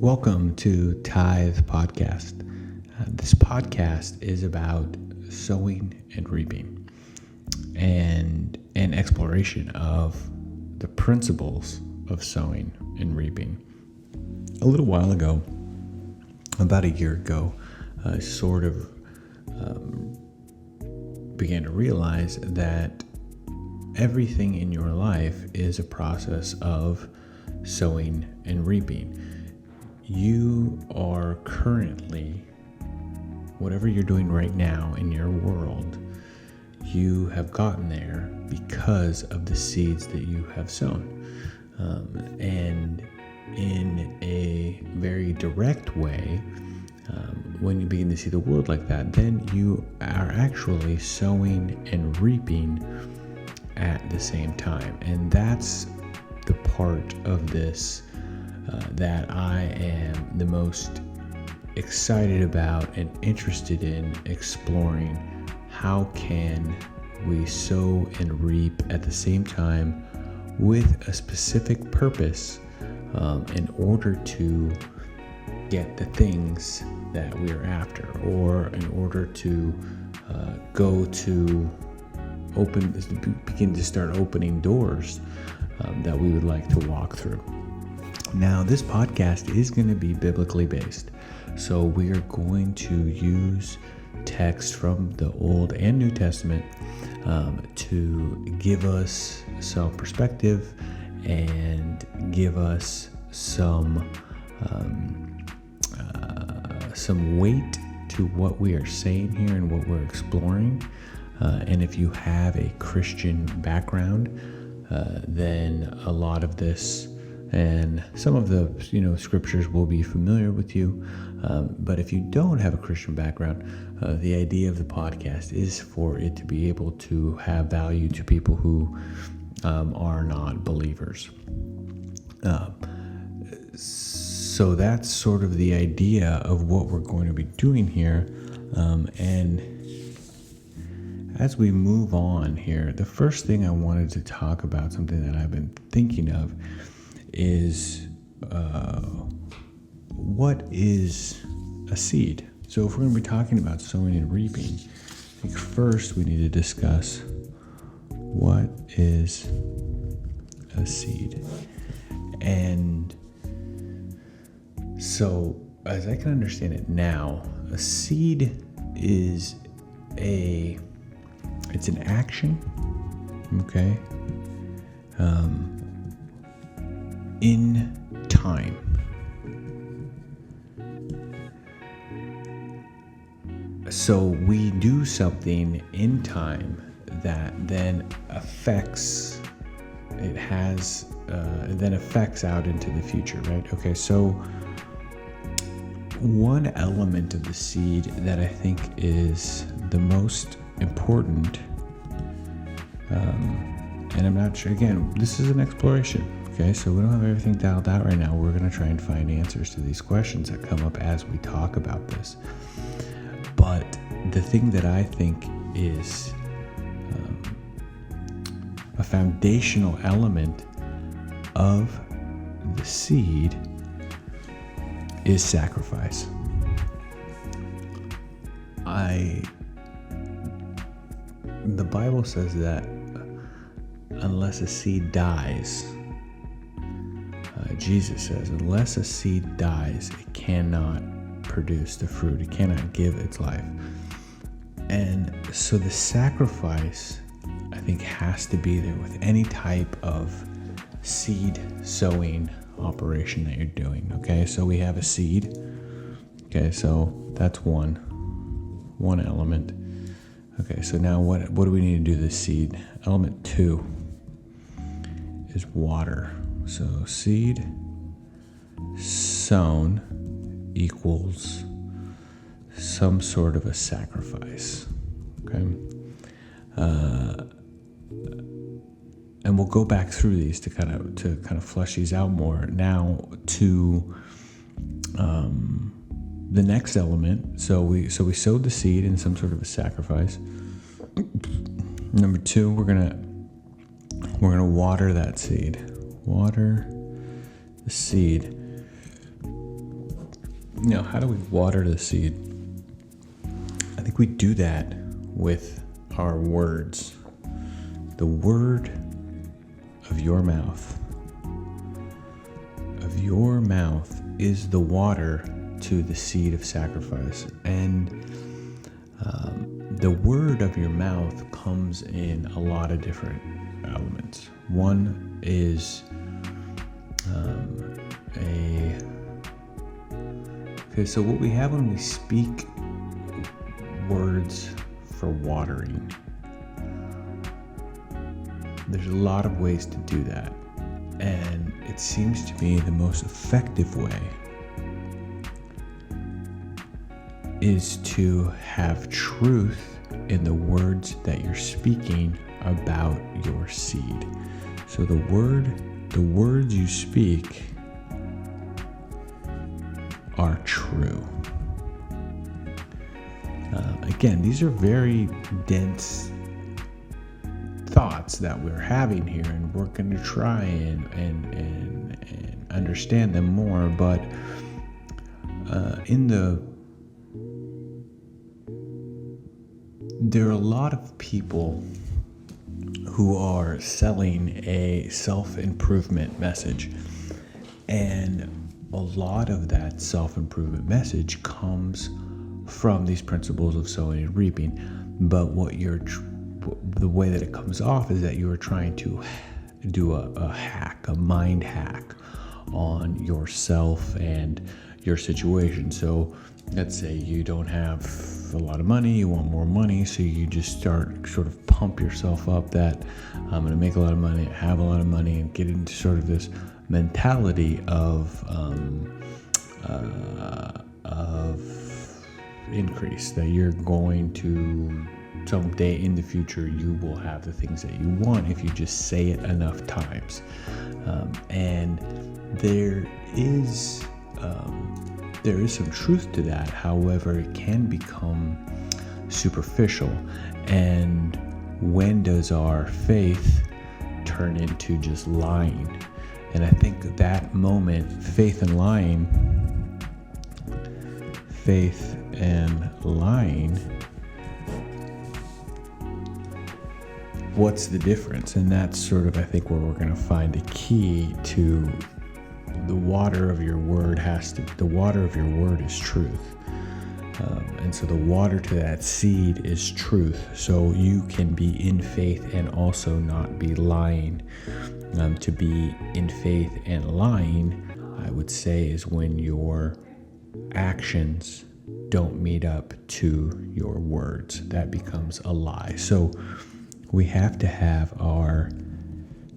Welcome to Tithe Podcast. This podcast is about sowing and reaping and an exploration of the principles of sowing and reaping. A little while ago, about a year ago, I sort of began to realize that everything in your life is a process of sowing and reaping. You are currently, whatever you're doing right now in your world, you have gotten there because of the seeds that you have sown. And in a very direct way, when you begin to see the world like that, then you are actually sowing and reaping at the same time. And that's the part of this that I am the most excited about and interested in exploring. How can we sow and reap at the same time with a specific purpose in order to get the things that we're after, or in order to begin to start opening doors that we would like to walk through. Now, this podcast is going to be biblically based, so we are going to use text from the Old and New Testament to give us some perspective and give us some weight to what we are saying here and what we're exploring. And if you have a Christian background, then a lot of this and some of the scriptures will be familiar with you. But if you don't have a Christian background, the idea of the podcast is for it to be able to have value to people who are not believers. So that's sort of the idea of what we're going to be doing here. And as we move on here, the first thing I wanted to talk about, something that I've been thinking of, is what is a seed? So if we're going to be talking about sowing and reaping, I think first we need to discuss what is a seed. And so as I can understand it now, a seed is it's an action, okay, in time. So we do something in time that then affects out into the future, right? Okay, so one element of the seed that I think is the most important, and I'm not sure, again, this is an exploration, okay, so we don't have everything dialed out right now. We're going to try and find answers to these questions that come up as we talk about this. But the thing that I think is a foundational element of the seed is sacrifice. The Bible says that unless a seed dies, Jesus says, unless a seed dies, it cannot produce the fruit. It cannot give its life. And so the sacrifice, I think, has to be there with any type of seed sowing operation that you're doing. Okay, so we have a seed. Okay, so that's one element. Okay, so now what do we need to do this seed? Element 2 is water. So seed sown equals some sort of a sacrifice. Okay, and we'll go back through these to kind of flesh these out more. Now to the next element. So we sowed the seed in some sort of a sacrifice. Number 2, we're gonna water that seed. Water the seed. how do we water the seed? I think we do that with our words. The word of your mouth. Of your mouth is the water to the seed of sacrifice. And the word of your mouth comes in a lot of different elements. One is so what we have when we speak words for watering, there's a lot of ways to do that. And it seems to me the most effective way is to have truth in the words that you're speaking about your seed. So the words you speak are true. Again, these are very dense thoughts that we're having here, and we're going to try and understand them more. But there are a lot of people who are selling a self-improvement message, and a lot of that self-improvement message comes from these principles of sowing and reaping. But the way that it comes off is that you are trying to do a mind hack on yourself and your situation. So let's say you don't have a lot of money, you want more money, so you just start sort of pump yourself up that I'm going to make a lot of money, have a lot of money, and get into sort of this mentality of increase, that you're going to someday in the future you will have the things that you want if you just say it enough times. And there is some truth to that. However, it can become superficial. And when does our faith turn into just lying? And I think that moment, faith and lying, what's the difference? And that's sort of, I think, where we're going to find a key to the water of your word the water of your word is truth. And so the water to that seed is truth. So you can be in faith and also not be lying. To be in faith and lying, I would say, is when your actions don't meet up to your words. That becomes a lie. So we have to have our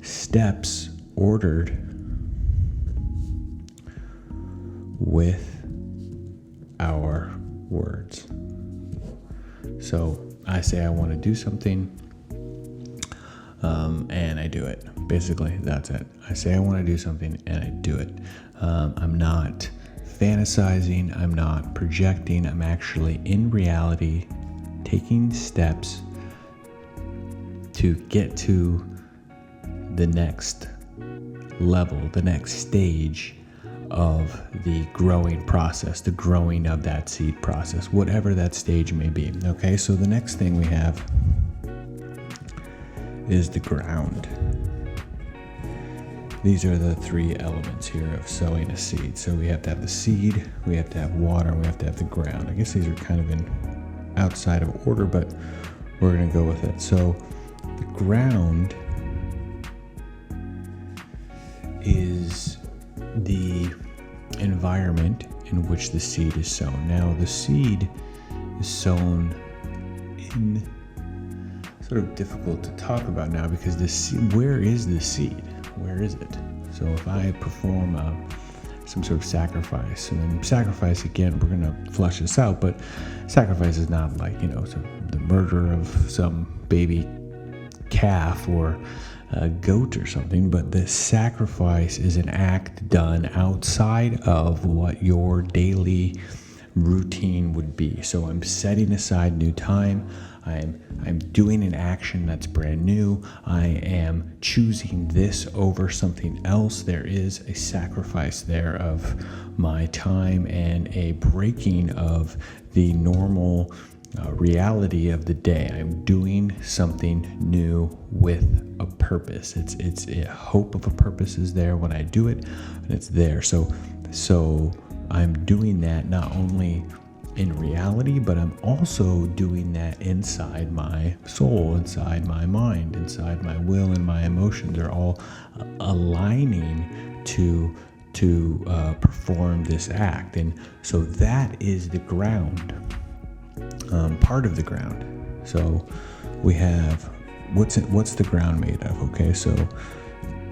steps ordered with our words. So I say I want to do something, and I do it. Basically, that's it. I say I want to do something, and I do it. I'm not fantasizing. I'm not projecting. I'm actually, in reality, taking steps to get to the next level, the next stage of the growing process, the growing of that seed process, whatever that stage may be. Okay, so the next thing we have is the ground. These are the three elements here of sowing a seed. So we have to have the seed, we have to have water, and we have to have the ground. I guess these are kind of in outside of order, but we're going to go with it. So the ground is the environment in which the seed is sown. Now, the seed is sown in sort of difficult to talk about now, because the seed, where is the seed? Where is it? So if I perform some sort of sacrifice, and then sacrifice, again, we're going to flush this out, but sacrifice is not like, the murder of some baby calf or a goat or something, but the sacrifice is an act done outside of what your daily routine would be. So I'm setting aside new time. I'm doing an action that's brand new. I am choosing this over something else. There is a sacrifice there of my time and a breaking of the normal reality of the day. I'm doing something new with a purpose. It's a hope of a purpose is there when I do it, and it's there. So I'm doing that not only in reality, but I'm also doing that inside my soul, inside my mind, inside my will and my emotions. They're all aligning to perform this act. And so that is the ground, part of the ground. So we have, what's the ground made of? Okay, so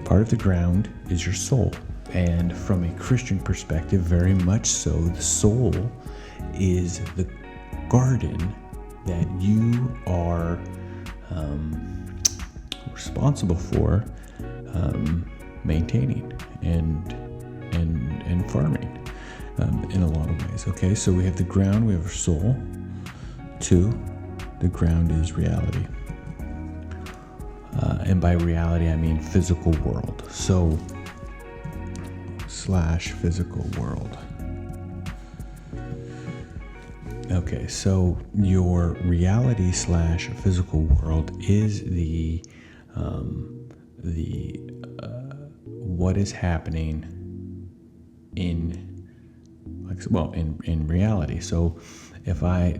part of the ground is your soul. And from a Christian perspective, very much so, the soul is the garden that you are responsible for maintaining and farming in a lot of ways. Okay, so we have the ground, we have our soul. 2, the ground is reality. And by reality, I mean physical world. So / physical world. Okay, so your reality / physical world is the what is happening in reality. So if I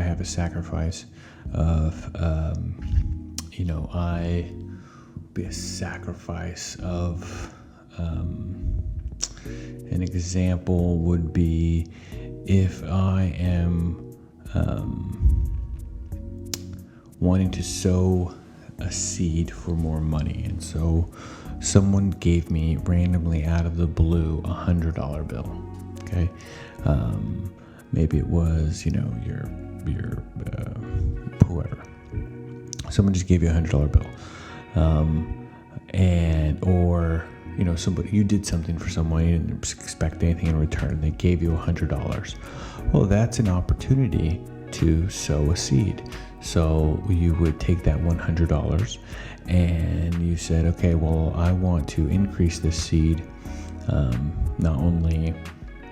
have a sacrifice of I be a sacrifice of an example would be if I am wanting to sow a seed for more money, and so someone gave me randomly out of the blue $100 bill. Okay, maybe it was your whoever. Someone just gave you $100 bill, or somebody, you did something for someone, you didn't expect anything in return. They gave you $100. Well, that's an opportunity to sow a seed. So you would take that $100 and you said, okay, well, I want to increase this seed. Not only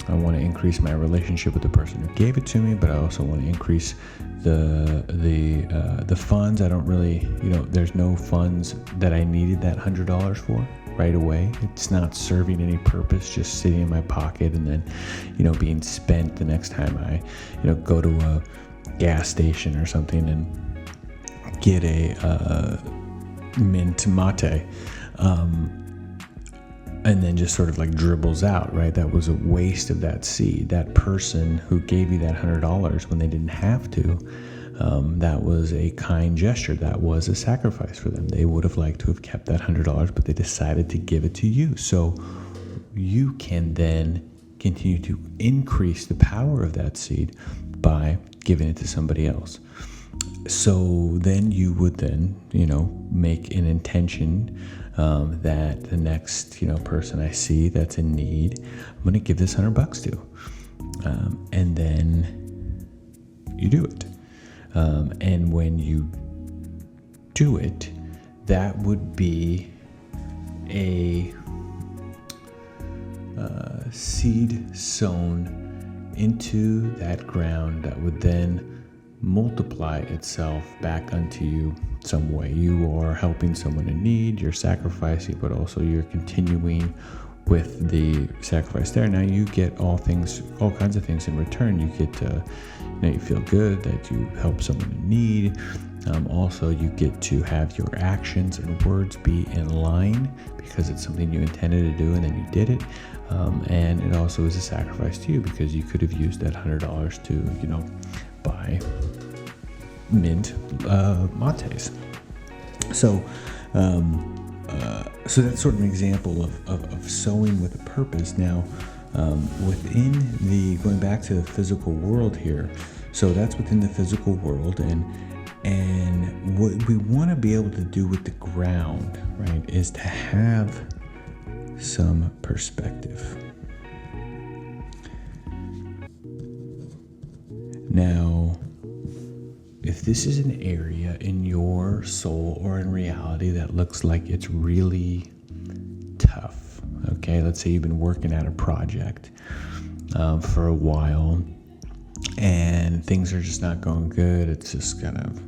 I want to increase my relationship with the person who gave it to me, but I also want to increase the funds. I don't really, there's no funds that I needed that $100 for right away. It's not serving any purpose, just sitting in my pocket and then, being spent the next time I, go to a gas station or something and get a mint mate. And then just sort of like dribbles out, right? That was a waste of that seed. That person who gave you that $100 when they didn't have to, that was a kind gesture. That was a sacrifice for them. They would have liked to have kept that $100, but they decided to give it to you. So you can then continue to increase the power of that seed by giving it to somebody else. So then you would then, make an intention that the next, person I see that's in need, I'm going to give this $100 to. And then you do it. And when you do it, that would be a seed sown into that ground that would then multiply itself back unto you some way. You are helping someone in need, you're sacrificing, but also you're continuing with the sacrifice there. Now you get all kinds of things in return. You get to, you feel good that you help someone in need. Also, you get to have your actions and words be in line because it's something you intended to do and then you did it. And it also is a sacrifice to you because you could have used that $100 to, buy mint mates. So that's sort of an example of sowing with a purpose. Now, within going back to the physical world here, so that's within the physical world, and what we want to be able to do with the ground, right, is to have some perspective. Now, if this is an area in your soul or in reality that looks like it's really tough, okay, let's say you've been working at a project for a while and things are just not going good, it's just kind of,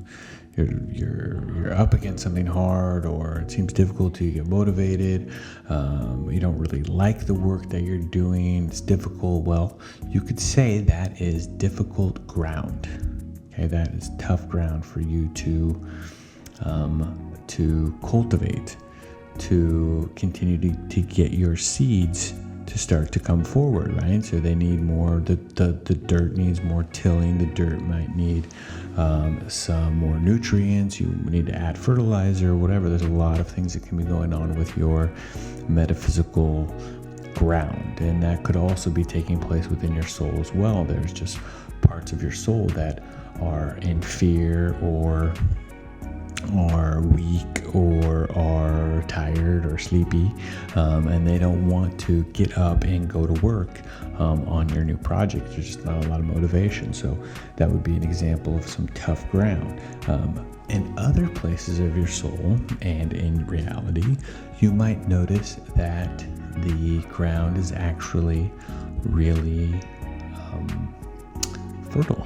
you're up against something hard, or it seems difficult to get motivated, you don't really like the work that you're doing, it's difficult. Well, you could say that is difficult ground. Okay, that is tough ground for you to cultivate, to continue to get your seeds to start to come forward, right? So they need more, the dirt needs more tilling, the dirt might need some more nutrients, you need to add fertilizer, whatever. There's a lot of things that can be going on with your metaphysical ground, and that could also be taking place within your soul as well. There's just parts of your soul that are in fear or are weak or are tired or sleepy, and they don't want to get up and go to work on your new project. There's just not a lot of motivation. So that would be an example of some tough ground. In other places of your soul and in reality, you might notice that the ground is actually really fertile.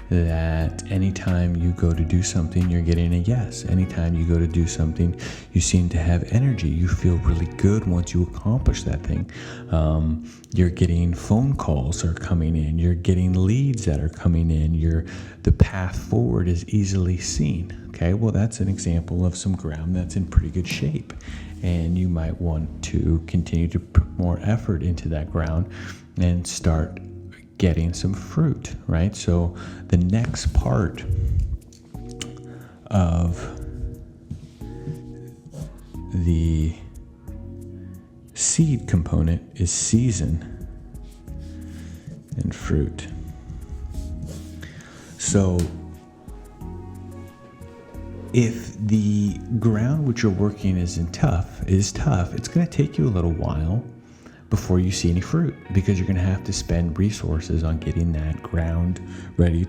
That anytime you go to do something, you're getting a yes. Anytime you go to do something, you seem to have energy. You feel really good once you accomplish that thing. You're getting phone calls are coming in. You're getting leads that are coming in. The path forward is easily seen. Okay, well, that's an example of some ground that's in pretty good shape. And you might want to continue to put more effort into that ground and start getting some fruit, right? So the next part of the seed component is season and fruit. So if the ground which you're working is tough, it's going to take you a little while before you see any fruit, because you're going to have to spend resources on getting that ground ready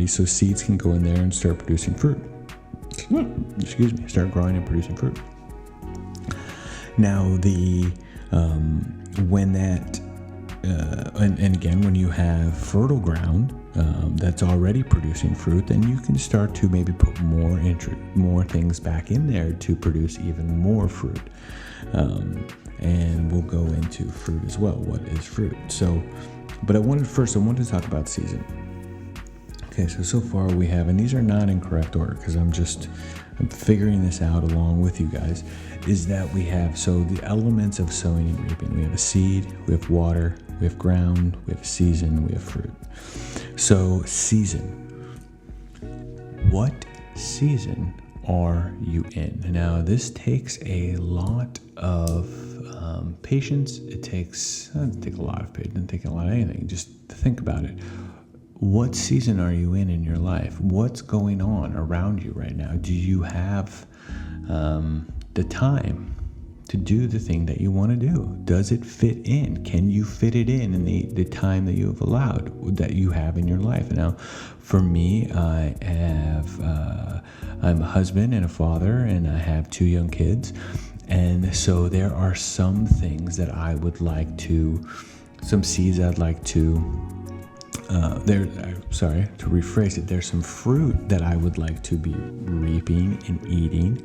so seeds can go in there and start producing fruit. Start growing and producing fruit. Now, when you have fertile ground that's already producing fruit, then you can start to maybe put more things back in there to produce even more fruit. And we'll go into fruit as well. What is fruit? But I wanted to talk about season. Okay, so far we have, and these are not in correct order because I'm figuring this out along with you guys, is that we have, so the elements of sowing and reaping. We have a seed, we have water, we have ground, we have a season, we have fruit. So season. What season are you in? Now, this takes a lot of patience. It doesn't take a lot of patience, it doesn't take a lot of anything. Just think about it. What season are you in your life? What's going on around you right now? Do you have the time to do the thing that you want to do? Does it fit in? Can you fit it in the time that you have allowed, that you have in your life? Now, for me, I'm a husband and a father, and I have 2 young kids. And so there are some things that I would like to, some seeds I'd like to, to rephrase it, there's some fruit that I would like to be reaping and eating,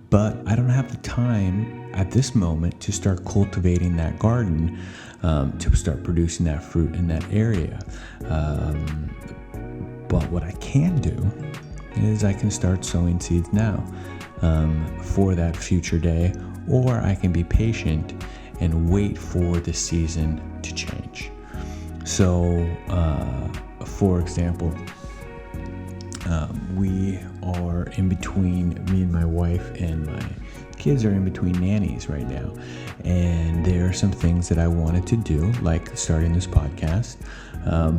but I don't have the time at this moment to start cultivating that garden, to start producing that fruit in that area. But what I can do is I can start sowing seeds now for that future day, or I can be patient and wait for the season to change. So, for example, we are in between, me and my wife and my kids are in between nannies right now. And there are some things that I wanted to do, like starting this podcast.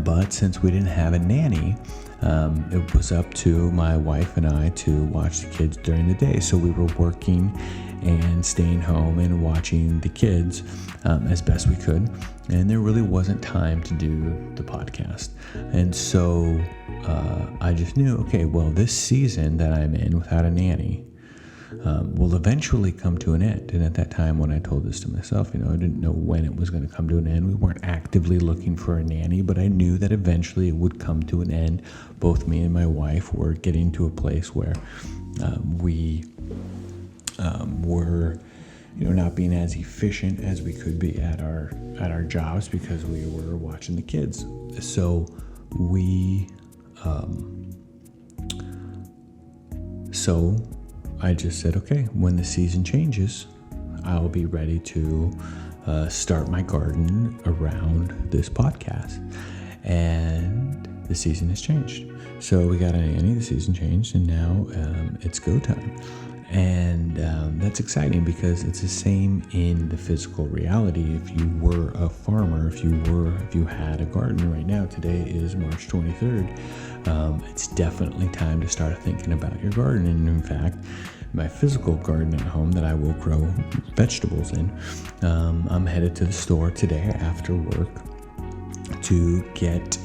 But since we didn't have a nanny, it was up to my wife and I to watch the kids during the day. So we were working and staying home and watching the kids as best we could. And there really wasn't time to do the podcast. And so I just knew, okay, well, this season that I'm in without a nanny will eventually come to an end. And at that time, when I told this to myself, I didn't know when it was going to come to an end. We weren't actively looking for a nanny, but I knew that eventually it would come to an end. Both me and my wife were getting to a place where we were, not being as efficient as we could be at our jobs because we were watching the kids. So I just said, okay, when the season changes, I'll be ready to start my garden around this podcast. And the season has changed. So we got a nanny, the season changed, and now it's go time. And that's exciting because it's the same in the physical reality. If you were a farmer, if you had a garden right now, today is March 23rd, it's definitely time to start thinking about your garden. And in fact, my physical garden at home that I will grow vegetables in, I'm headed to the store today after work to get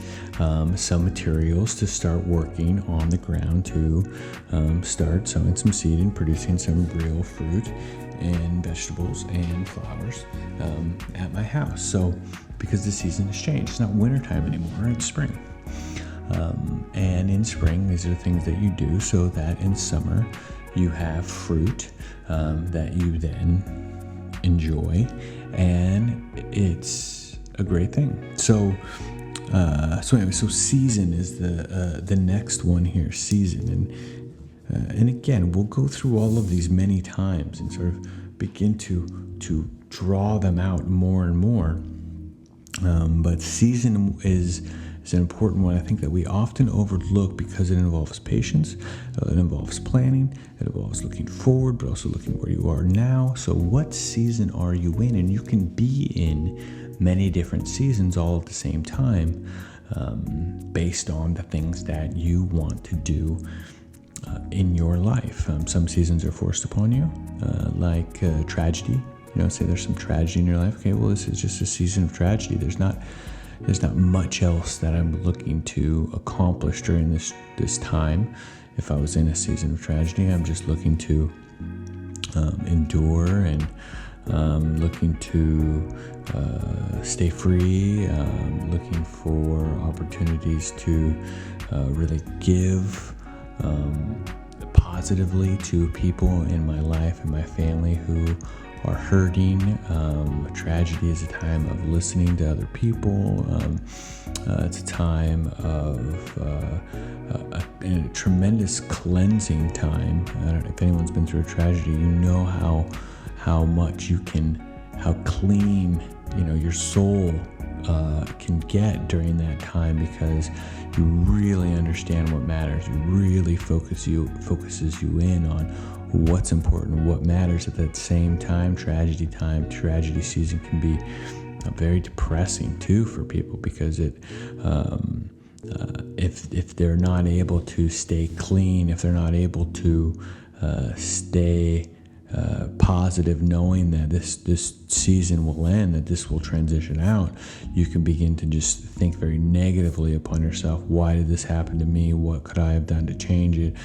some materials to start working on the ground to start sowing some seed and producing some real fruit and vegetables and flowers at my house. So because the season has changed, it's not wintertime anymore, it's spring. And in spring, these are the things that you do so that in summer you have fruit that you then enjoy, and it's a great thing. So season is the next one here, season, and again, we'll go through all of these many times and sort of begin to draw them out more and more. But season is an important one, I think, that we often overlook because it involves patience, it involves planning, it involves looking forward, but also looking where you are now. So what season are you in? And you can be in many different seasons all at the same time, based on the things that you want to do in your life. Some seasons are forced upon you, like tragedy. Say there's some tragedy in your life. Okay, well, this is just a season of tragedy. There's not much else that I'm looking to accomplish during this time. If I was in a season of tragedy, I'm just looking to endure and looking to stay free, looking for opportunities to really give positively to people in my life and my family who are hurting. Tragedy is a time of listening to other people. It's a time of a tremendous cleansing time. I don't know if anyone's been through a tragedy. You know how much how clean your soul can get during that time, because you really understand what matters. You really focuses you in on what's important, what matters. At that same time, tragedy season can be very depressing too for people, because if they're not able to stay clean, if they're not able to stay positive, knowing that this season will end, that this will transition out, you can begin to just think very negatively upon yourself. Why did this happen to me? What could I have done to change it?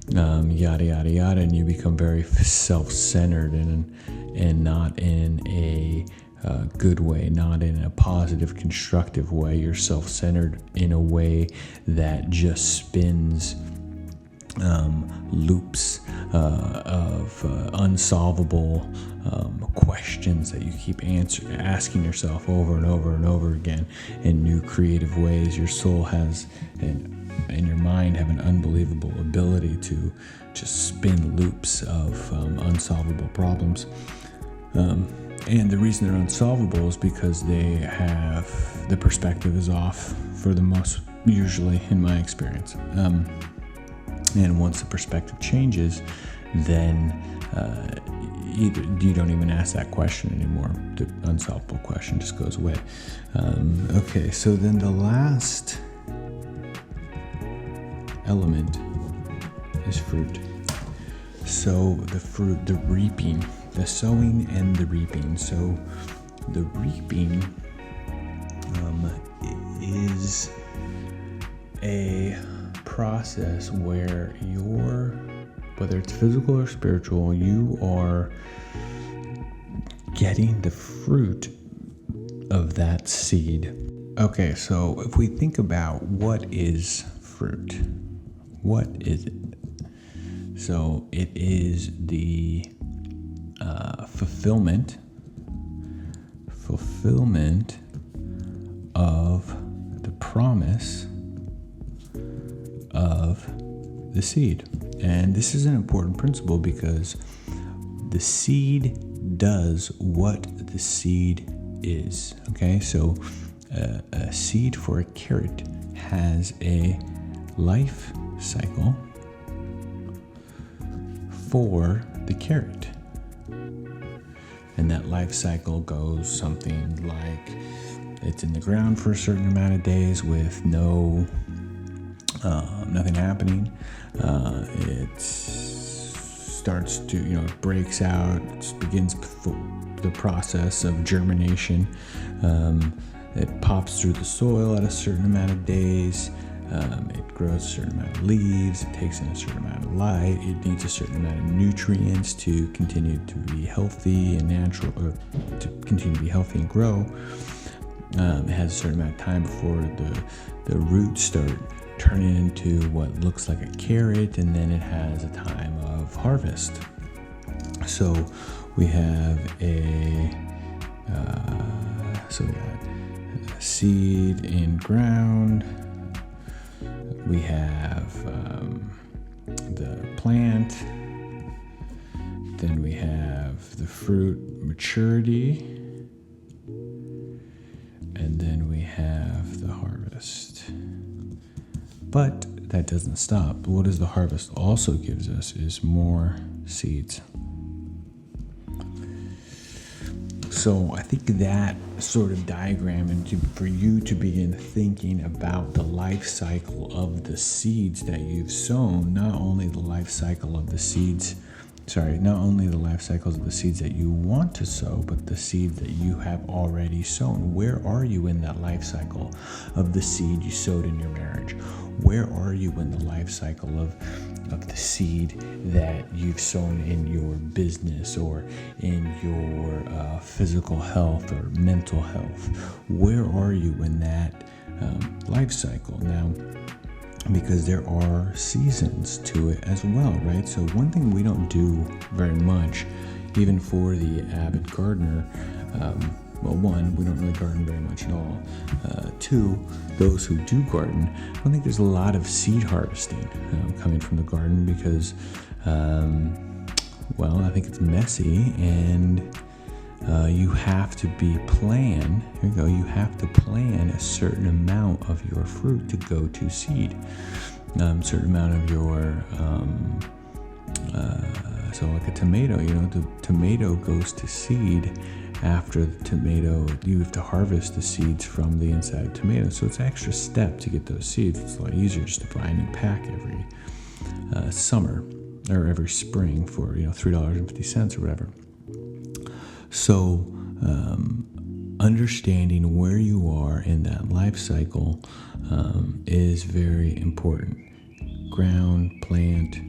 Yada yada yada, and you become very self-centered and not in a good way, not in a positive, constructive way. You're self-centered in a way that just spins loops of unsolvable questions that you keep asking yourself over and over and over again in new creative ways. Your soul has and your mind have an unbelievable ability to just spin loops of unsolvable problems. And the reason they're unsolvable is because the perspective is off for the most, usually in my experience. And once the perspective changes, then you don't even ask that question anymore. The unsolvable question just goes away. Okay, so then the last element is fruit. So the fruit, the reaping, the sowing and the reaping. So the reaping is a process where whether it's physical or spiritual, you are getting the fruit of that seed. Okay, so if we think about what is fruit, what is it? So it is the fulfillment of the promise of the seed. And this is an important principle because the seed does what the seed is. Okay, so a seed for a carrot has a life cycle for the carrot. And that life cycle goes something like it's in the ground for a certain amount of days with nothing happening. It starts to, it breaks out, it begins the process of germination. It pops through the soil at a certain amount of days. It grows a certain amount of leaves. It takes in a certain amount of light. It needs a certain amount of nutrients to continue to be healthy and natural, or to continue to be healthy and grow. It has a certain amount of time before the roots start turning into what looks like a carrot, and then it has a time of harvest. So we have we got a seed in ground. We have the plant. Then we have the fruit maturity. And then we have the harvest. But that doesn't stop. What does the harvest also gives us is more seeds. So I think that sort of diagram, and for you to begin thinking about the life cycle of the seeds that you've sown, not only the life cycles of the seeds that you want to sow, but the seeds that you have already sown. Where are you in that life cycle of the seed you sowed in your marriage? Where are you in the life cycle of the seed that you've sown in your business or in your physical health or mental health? Where are you in that life cycle? Now, because there are seasons to it as well, right? So one thing we don't do very much, even for the avid gardener, one, we don't really garden very much at all. Two, those who do garden, I don't think there's a lot of seed harvesting coming from the garden because, I think it's messy, and you have to you have to plan a certain amount of your fruit to go to seed. Certain amount of your, so like a tomato, the tomato goes to seed. After the tomato, you have to harvest the seeds from the inside of tomato. So it's an extra step to get those seeds. It's a lot easier just to buy a new pack every summer or every spring for $3.50 or whatever. So understanding where you are in that life cycle is very important. Ground, plant,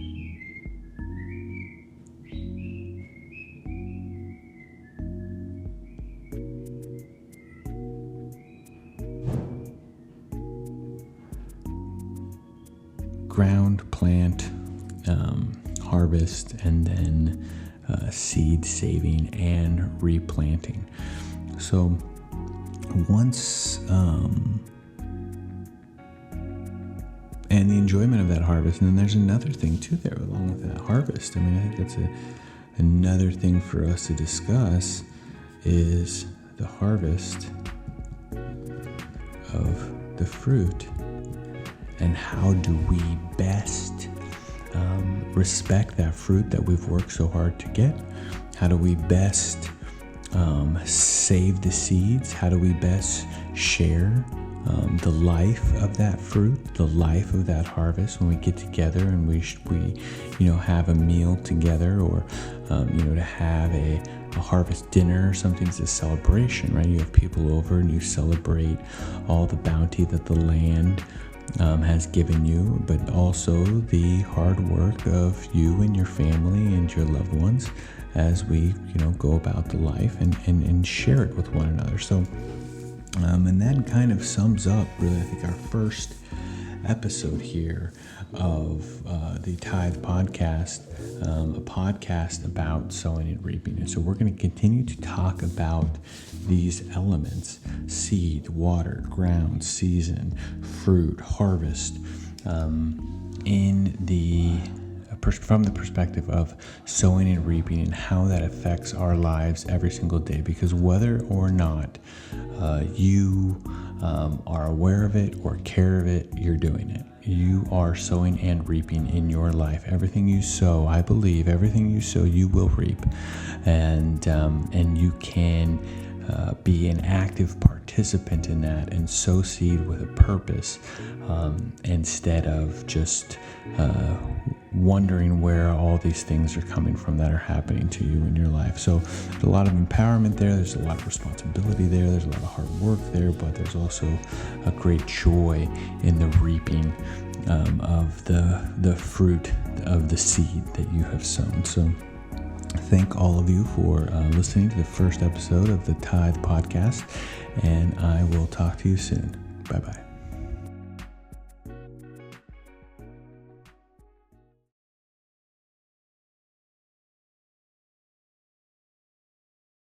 harvest, and then seed saving and replanting. So once and the enjoyment of that harvest, and then there's another thing too there along with that harvest. I think that's another thing for us to discuss is the harvest of the fruit, and how do we best respect that fruit that we've worked so hard to get? How do we best save the seeds? How do we best share the life of that fruit, the life of that harvest when we get together and we have a meal together, or to have a harvest dinner or something. It's a celebration, right? You have people over and you celebrate all the bounty that the land has given you, but also the hard work of you and your family and your loved ones as we go about the life and share it with one another. So and that kind of sums up really, I think, our first episode here of the Tithe Podcast, a podcast about sowing and reaping. And so we're going to continue to talk about these elements: seed, water, ground, season, fruit, harvest, from the perspective of sowing and reaping and how that affects our lives every single day. Because whether or not you are aware of it or care of it, you're doing it. You are sowing and reaping in your life. Everything you sow, I believe, everything you sow, you will reap, and you can be an active participant in that and sow seed with a purpose, instead of just wondering where all these things are coming from that are happening to you in your life. So there's a lot of empowerment there. There's a lot of responsibility there. There's a lot of hard work there, but there's also a great joy in the reaping of the fruit of the seed that you have sown. So thank all of you for listening to the first episode of the Tithe Podcast, and I will talk to you soon. Bye-bye.